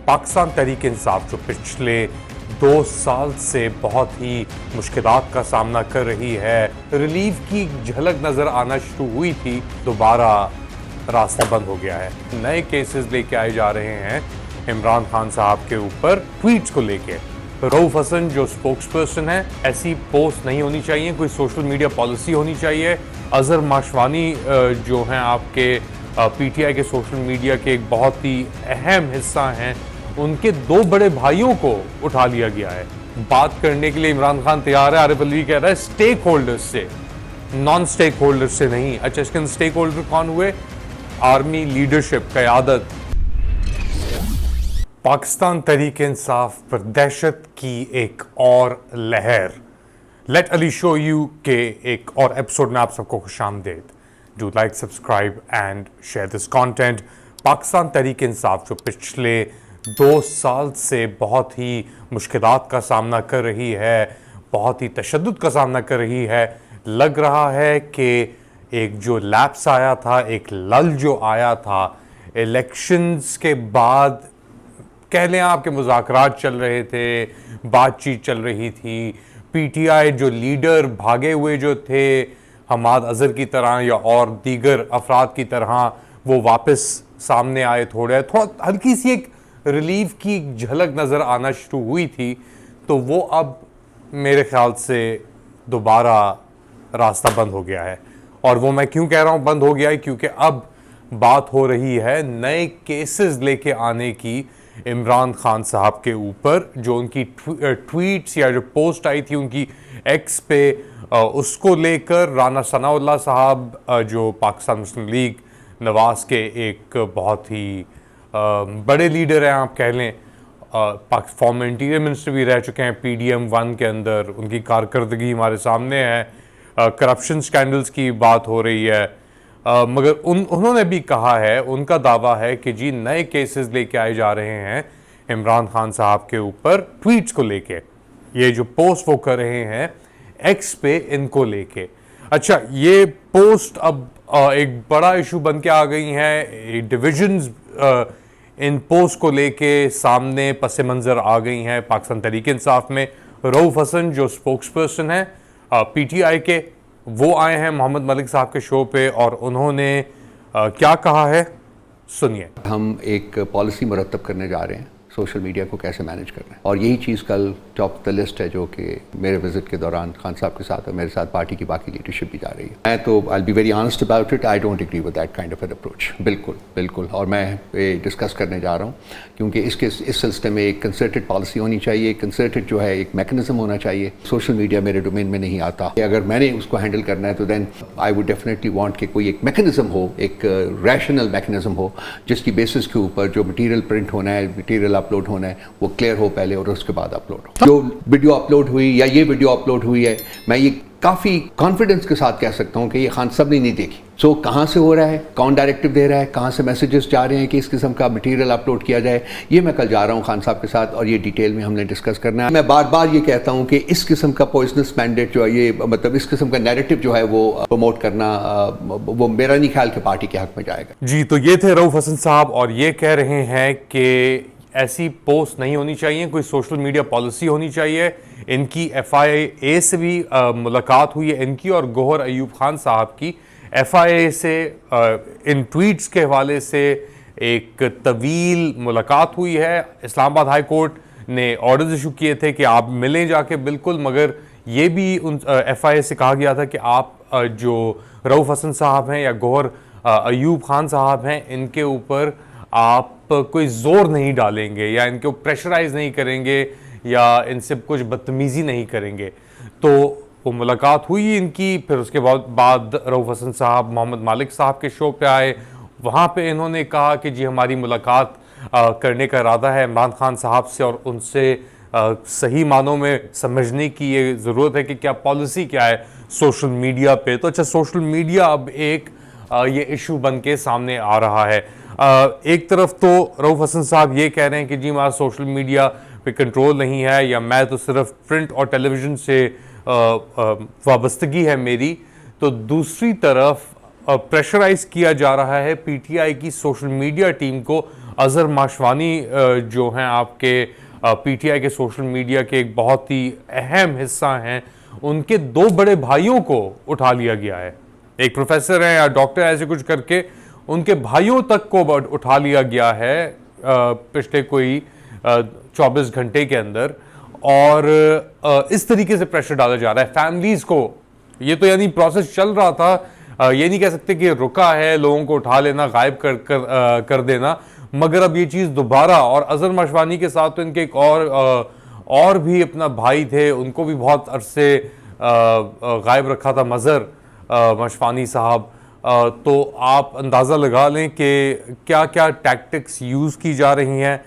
पाकिस्तान तहरीक इंसाफ जो पिछले 2 साल से बहुत ही मुश्किलात का सामना कर रही है, रिलीफ की झलक नजर आना शुरू हुई थी, दोबारा रास्ता बंद हो गया है। नए केसेस लेके आए जा रहे हैं इमरान खान साहब के ऊपर ट्वीट्स को लेके। रऊफ हसन जो स्पोक्स पर्सन है, ऐसी पोस्ट नहीं होनी चाहिए, कोई सोशल मीडिया पॉलिसी होनी चाहिए। अजहर माशवानी जो हैं आपके पीटीआई के सोशल मीडिया के एक बहुत ही अहम हिस्सा हैं, उनके 2 बड़े भाइयों को उठा लिया गया है। बात करने के लिए इमरान खान तैयार है। आरिफ अलवी कह रहा है स्टेक होल्डर्स से, नॉन स्टेक होल्डर्स से नहीं। अच्छा, इसके अंदर स्टेक होल्डर कौन हुए? आर्मी लीडरशिप, क़यादत। पाकिस्तान तहरीक इंसाफ पर दहशत की एक और लहर। लेट अली शो यू के एक और एपिसोड में आप सबको खुशामदीद। Do like, subscribe and share this content. Pakistan Tehreek Insaf जो पिछले 2 साल से बहुत ही मुश्किलात का सामना कर रही है, बहुत ही तशद्दुद का सामना कर रही है। लग रहा है कि एक जो लैप्स आया था, एक लल जो आया था इलेक्शंस के बाद, कह लें आपके मुज़ाकरात चल रहे थे, बातचीत चल रही थी। पीटीआई जो लीडर भागे हुए जो थे, हमाद अजहर की तरह या और दीगर अफराद की तरह, वो वापस सामने आए। थोड़ा हल्की सी एक रिलीफ की झलक नज़र आना शुरू हुई थी, तो वो अब मेरे ख्याल से दोबारा रास्ता बंद हो गया है। और वो मैं क्यों कह रहा हूँ बंद हो गया है, क्योंकि अब बात हो रही है नए केसेस लेके आने की इमरान खान साहब के ऊपर। जो उनकी ट्वीट्स या जो पोस्ट आई थी उनकी एक्स पे, उसको लेकर राना सनाउल्लाह साहब जो पाकिस्तान मुस्लिम लीग नवाज के एक बहुत ही बड़े लीडर हैं, आप कह लें, फॉर्मर इंटीरियर मिनिस्टर भी रह चुके हैं पीडीएम 1 के अंदर। उनकी कारकर्दगी हमारे सामने है। करप्शन स्कैंडल्स की बात हो रही है, मगर उन्होंने भी कहा है, उनका दावा है कि जी नए केसेस लेके आए जा रहे हैं इमरान खान साहब के ऊपर ट्वीट्स को लेके। ये जो पोस्ट वो कर रहे हैं एक्स पे, इनको लेके। अच्छा, ये पोस्ट अब एक बड़ा इशू बन के आ गई हैं। डिविजन्स इन पोस्ट को लेके सामने पस मंज़र आ गई हैं पाकिस्तान तहरीक इंसाफ में। रऊफ हसन जो स्पोक्स पर्सन है पीटीआई के, वो आए हैं मोहम्मद मलिक साहब के शो पे, और उन्होंने क्या कहा है, सुनिए। हम एक पॉलिसी मुरतब करने जा रहे हैं सोशल मीडिया को कैसे मैनेज करना है, और यही चीज़ कल टॉप ऑफ द लिस्ट है जो कि मेरे विजिट के दौरान खान साहब के साथ और मेरे साथ पार्टी की बाकी लीडरशिप भी जा रही है। मैं तो I will be very honest about it, I don't agree with that kind of an approach. बिल्कुल और मैं ये डिस्कस करने जा रहा हूँ, क्योंकि इस सिलसिले में एक कंसर्टेड पॉलिसी होनी चाहिए, कंसर्टेड जो है एक मैकेनिज्म होना चाहिए। सोशल मीडिया मेरे डोमेन में नहीं आता, अगर मैंने उसको हैंडल करना है तो then I would definitely want कि कोई एक मैकेनिज्म हो, एक रैशनल मैकेनिज्म हो, जिसकी बेसिस के ऊपर जो मटीरियल प्रिंट होना है, मटीरियल अपलोड होना है, वो क्लियर हो पहले और उसके बाद अपलोड हो। जो वीडियो अपलोड हुई या ये वीडियो अपलोड हुई है, मैं ये काफ़ी कॉन्फिडेंस के साथ कह सकता हूँ कि ये खान साहब ने नहीं देखी। सो कहाँ से हो रहा है, कौन डायरेक्टिव दे रहा है, कहाँ से मैसेजेस जा रहे हैं कि इस किस्म का मटेरियल अपलोड किया जाए, ये मैं कल जा रहा हूँ खान साहब के साथ और ये डिटेल में हमने डिस्कस करना है। मैं बार बार ये कहता हूँ कि इस किस्म का पॉइजनस मैंडेट जो है, ये मतलब इस किस्म का नैरेटिव जो है वो प्रमोट करना, वो मेरा नहीं ख्याल कि पार्टी के हक में जाएगा। जी, तो ये थे रऊफ हसन साहब, और ये कह रहे हैं कि ऐसी पोस्ट नहीं होनी चाहिए, कोई सोशल मीडिया पॉलिसी होनी चाहिए। इनकी एफआईए से भी मुलाकात हुई है इनकी और गौहर अयूब खान साहब की। एफआईए से इन ट्वीट्स के हवाले से एक तवील मुलाकात हुई है। इस्लामाबाद हाई कोर्ट ने ऑर्डर्स इशू किए थे कि आप मिलें जाके, बिल्कुल, मगर ये भी उन एफआईए से कहा गया था कि आप जो रऊफ हसन साहब हैं या गौहर अयूब खान साहब हैं, इनके ऊपर आप कोई जोर नहीं डालेंगे या इनको प्रेशराइज नहीं करेंगे या इनसे कुछ बदतमीजी नहीं करेंगे। तो वो मुलाकात हुई इनकी। फिर उसके बाद रऊफ हसन साहब मोहम्मद मालिक साहब के शो पे आए। वहाँ पे इन्होंने कहा कि जी हमारी मुलाकात करने का इरादा है इमरान खान साहब से, और उनसे सही मानों में समझने की ये ज़रूरत है कि क्या पॉलिसी क्या है सोशल मीडिया पे। तो अच्छा, सोशल मीडिया अब एक ये इशू बन के सामने आ रहा है। एक तरफ तो रऊफ हसन साहब ये कह रहे हैं कि जी हमारा सोशल मीडिया पे कंट्रोल नहीं है, या मैं तो सिर्फ प्रिंट और टेलीविज़न से वाबस्तगी है मेरी। तो दूसरी तरफ प्रेशराइज किया जा रहा है पीटीआई की सोशल मीडिया टीम को अज़हर माशवानी जो हैं आपके पीटीआई के सोशल मीडिया के एक बहुत ही अहम हिस्सा हैं, उनके दो बड़े भाइयों को उठा लिया गया है। एक प्रोफेसर हैं या डॉक्टर ऐसे कुछ करके उनके भाइयों तक को उठा लिया गया है पिछले कोई 24 घंटे के अंदर। और इस तरीके से प्रेशर डाला जा रहा है फैमिलीज को। ये तो यानी प्रोसेस चल रहा था, ये नहीं कह सकते कि रुका है, लोगों को उठा लेना, गायब कर देना, मगर अब ये चीज़ दोबारा। और अज़हर माशवानी के साथ तो इनके एक और भी अपना भाई थे, उनको भी बहुत अरसे गायब रखा था, मज़हर माशवानी साहब। तो आप अंदाज़ा लगा लें कि क्या क्या टैक्टिक्स यूज़ की जा रही हैं,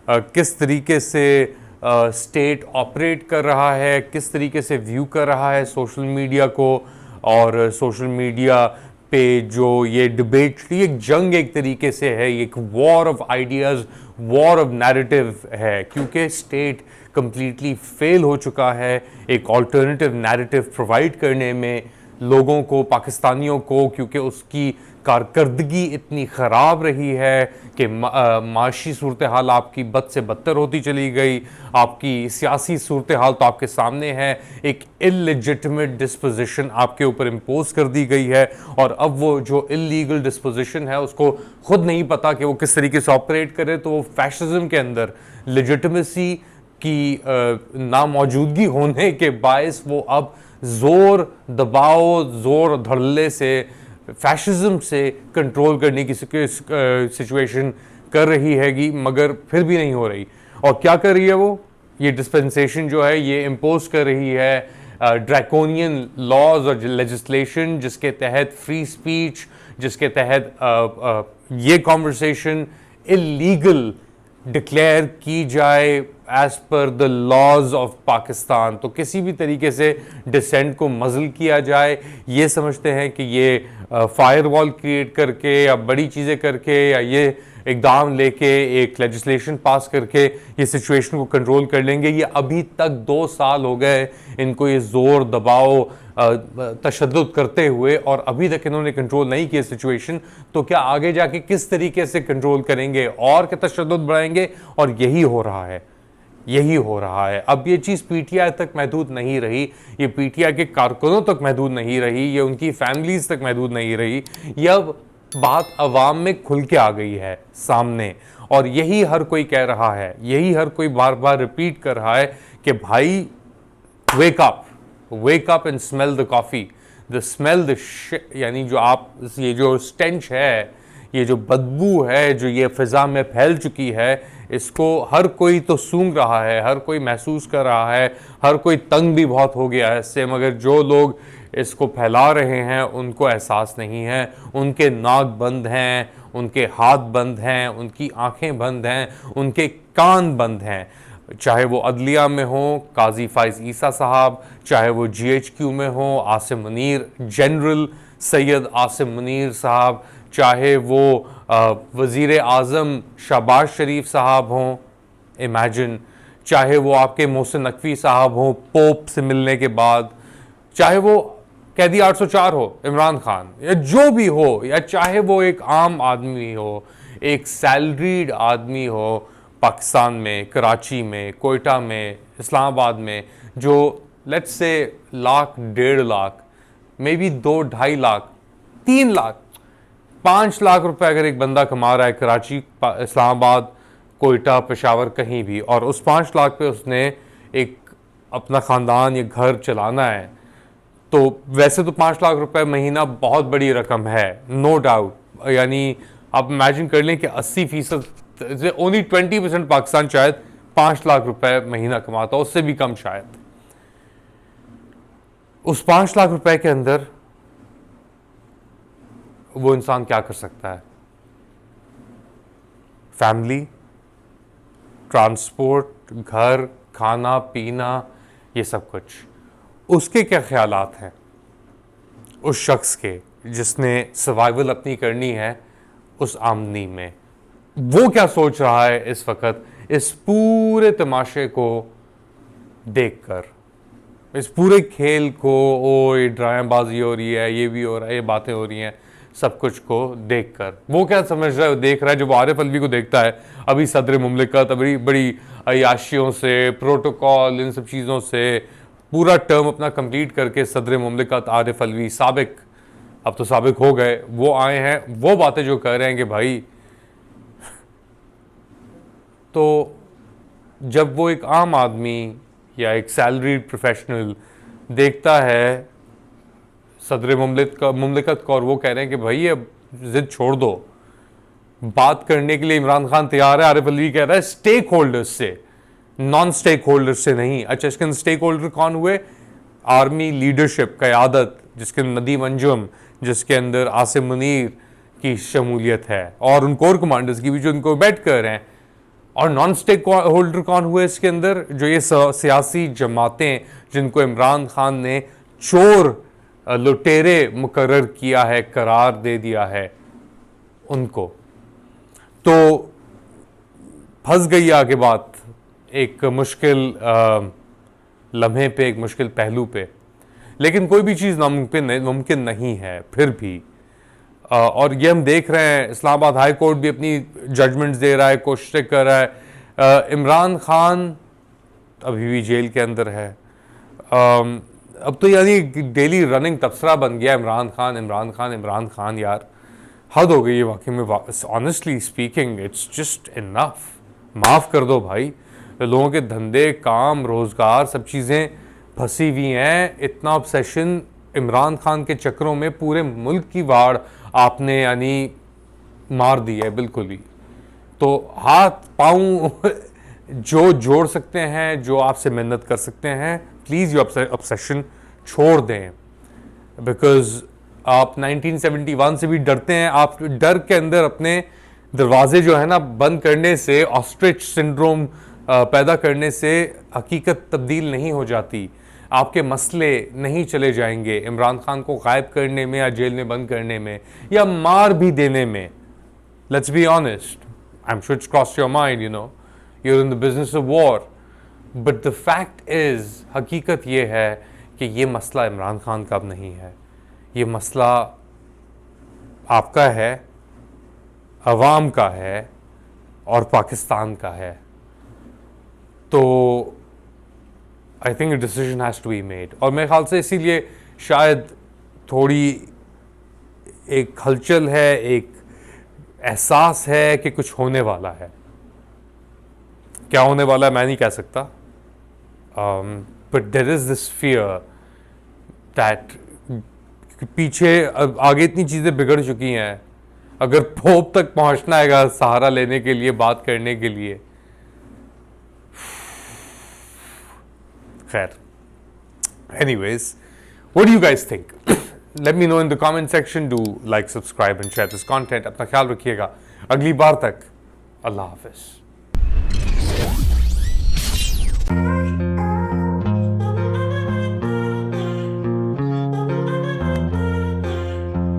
किस तरीके से स्टेट ऑपरेट कर रहा है, किस तरीके से व्यू कर रहा है सोशल मीडिया को। और सोशल मीडिया पे जो ये डिबेट, एक जंग एक तरीके से है, एक war of ideas, war of narrative है, क्योंकि स्टेट कंप्लीटली फेल हो चुका है एक ऑल्टरनेटिव नैरेटिव प्रोवाइड करने में लोगों को, पाकिस्तानियों को, क्योंकि उसकी कारकर्दगी इतनी ख़राब रही है कि माशी सूरत हाल आपकी बद से बदतर होती चली गई। आपकी सियासी सूरत हाल तो आपके सामने है, एक इललेजिटिमेट डिस्पोजिशन आपके ऊपर इम्पोज कर दी गई है। और अब वो जो इलीगल डिस्पोजिशन है उसको खुद नहीं पता कि वो किस तरीके से ऑपरेट करे, तो वो फैशिज्म के अंदर लेजिटिमेसी की नामौजूददी होने के बायस वो अब जोर दबाव, जोर धड़ल्ले से, फैशिज्म से कंट्रोल करने की सिचुएशन कर रही हैगी, मगर फिर भी नहीं हो रही। और क्या कर रही है वो? ये डिस्पेंसेशन जो है ये इम्पोज कर रही है ड्रैकोनियन लॉज और लेजिस्लेशन, जिसके तहत फ्री स्पीच, जिसके तहत ये कॉन्वर्सेशन इलीगल डिक्लेयर की जाए as per the laws of Pakistan. तो किसी भी तरीके से डिसेंट को मज़ल किया जाए, ये समझते हैं कि ये फायर वॉल क्रिएट करके या बड़ी चीज़ें करके या ये इकदाम लेके एक लेजिस्लेशन पास करके ये सिचुएशन को कंट्रोल कर लेंगे। ये अभी तक 2 साल हो गए इनको ये ज़ोर दबाव तशद्दुद करते हुए, और अभी तक इन्होंने कंट्रोल नहीं किया सिचुएशन। तो क्या आगे जाके किस तरीके से कंट्रोल करेंगे और क्या तशद्दुद बढ़ाएंगे? और यही हो रहा है, यही हो रहा है। अब ये चीज़ पीटीआई तक महदूद नहीं रही, ये पीटीआई के कारकुनों तक महदूद नहीं रही, ये उनकी फैमिलीज तक महदूद नहीं रही, ये अब बात अवाम में खुल के आ गई है सामने। और यही हर कोई कह रहा है, यही हर कोई बार बार रिपीट कर रहा है कि भाई wake up and smell the coffee, the smell the यानी जो आप ये जो स्टेंच है, ये जो बदबू है जो ये फ़िज़ा में फैल चुकी है, इसको हर कोई तो सूंघ रहा है, हर कोई महसूस कर रहा है, हर कोई तंग भी बहुत हो गया है इससे, मगर जो लोग इसको फैला रहे हैं उनको एहसास नहीं है। उनके नाक बंद हैं, उनके हाथ बंद हैं, उनकी आंखें बंद हैं, उनके कान बंद हैं। चाहे वो अदलिया में हो काजी फाइज ईसा साहब, चाहे वो GHQ में हो आसिम मुनीर, जनरल सैयद आसिम मुनीर साहब, चाहे वो वज़ीर आज़म शहबाज शरीफ साहब हों, इमेजिन, चाहे वो आपके मोहसिन नकवी साहब हों पोप से मिलने के बाद, चाहे वो कैदी 804 हो इमरान खान, या जो भी हो, या चाहे वो एक आम आदमी हो, एक सैलरीड आदमी हो पाकिस्तान में, कराची में, कोयटा में, इस्लामाबाद में, जो let's say lakh, 1.5 lakh, may be 2-2.5 lakh, 3 lakh, 5 lakh रुपए अगर एक बंदा कमा रहा है कराची, इस्लामाबाद, कोयटा, पेशावर, कहीं भी, और उस 5 लाख पे उसने एक अपना ख़ानदान या घर चलाना है, तो वैसे तो 5 लाख रुपए महीना बहुत बड़ी रकम है, नो डाउट। यानी आप इमेजिन कर लें कि 80% ओनली 20% पाकिस्तान शायद 5 लाख रुपए महीना कमाता, उससे भी कम शायद। उस 5 लाख रुपए के अंदर वो इंसान क्या कर सकता है? फैमिली, ट्रांसपोर्ट, घर, खाना पीना, ये सब कुछ। उसके क्या ख्यालात हैं उस शख्स के जिसने सर्वाइवल अपनी करनी है उस आमदनी में? वो क्या सोच रहा है इस वक्त इस पूरे तमाशे को देखकर, इस पूरे खेल को? ओ ये ड्रामेबाजी हो रही है, ये भी हो रहा है, ये बातें हो रही हैं। सब कुछ को देखकर। वो क्या समझ रहा है, देख रहा है, जब आरिफ अलवी को देखता है अभी सदर मुमलिकत, अभी बड़ी अयाशियों से, प्रोटोकॉल, इन सब चीज़ों से पूरा टर्म अपना कंप्लीट करके सदर मुमलिकत आरिफ अलवी, साबिक, अब तो साबिक हो गए, वो आए हैं, वो बातें जो कह रहे हैं कि भाई, तो जब वो एक आम आदमी या एक सैलरीड प्रोफेशनल देखता है सदर मुमलिकत को और वो कह रहे हैं कि भाई ये जिद छोड़ दो, बात करने के लिए इमरान खान तैयार है, आरिफ अलवी कह रहा है स्टेक होल्डर्स से, नॉन स्टेक होल्डर्स से नहीं। अच्छा, इसके अंदर स्टेक होल्डर कौन हुए? आर्मी लीडरशिप, क़यादत, जिसके अंदर नदीम अंजुम, जिसके अंदर आसिम मुनीर की शमूलियत है, और उन कोर कमांडर्स की भी जो उनको बैठ कर हैं। और नॉन स्टेक होल्डर कौन हुए इसके अंदर? जो ये सियासी जमातें जिनको इमरान खान ने चोर लुटेरे मुकर्रर किया है, करार दे दिया है, उनको। तो फंस गई आगे बात एक मुश्किल लम्हे पे, एक मुश्किल पहलू पे। लेकिन कोई भी चीज़ मुमकिन नहीं है फिर भी। और ये हम देख रहे हैं, इस्लामाबाद हाई कोर्ट भी अपनी जजमेंट्स दे रहा है, कोशिशें कर रहा है। इमरान खान अभी भी जेल के अंदर है। अब तो यानी डेली रनिंग तबसरा बन गया इमरान खान, इमरान खान, इमरान खान। यार हद हो गई है वाकई में। Honestly speaking, it's just enough. माफ़ कर दो भाई, लोगों के धंधे, काम, रोज़गार, सब चीज़ें फंसी हुई हैं। इतना ऑब्सेशन इमरान खान के चक्रों में पूरे मुल्क की वाड़ आपने यानी मार दी है बिल्कुल ही। तो हाथ पाँव जो जोड़ सकते हैं, जो आपसे मेहनत कर सकते हैं, प्लीज़ ये ऑब्सेशन छोड़ दें। बिकॉज आप 1971 से भी डरते हैं। आप डर के अंदर अपने दरवाजे जो है ना बंद करने से, ऑस्ट्रिच सिंड्रोम पैदा करने से हकीकत तब्दील नहीं हो जाती। आपके मसले नहीं चले जाएंगे इमरान खान को गायब करने में, या जेल में बंद करने में, या मार भी देने में। Let's be honest, I am sure it's cross your mind, you know, you are in the business of war. But the fact is, हकीकत ये है कि ये मसला इमरान खान का अब नहीं है। ये मसला आपका है, अवाम का है, और पाकिस्तान का है। तो I think a decision has to be made। और मेरे ख्याल से इसीलिए शायद थोड़ी एक हलचल है, एक एहसास है कि कुछ होने वाला है। क्या होने वाला है मैं नहीं कह सकता, but there is this fear that पीछे आगे इतनी चीज़ें बिगड़ चुकी हैं, अगर पोप तक पहुंचना है सहारा लेने के लिए, बात करने के लिए। खैर, anyways, what do you guys think? Let me know in the comment section. Do like, subscribe and share this content. अपना ख्याल रखिएगा। अगली बार तक अल्लाह हाफिज़।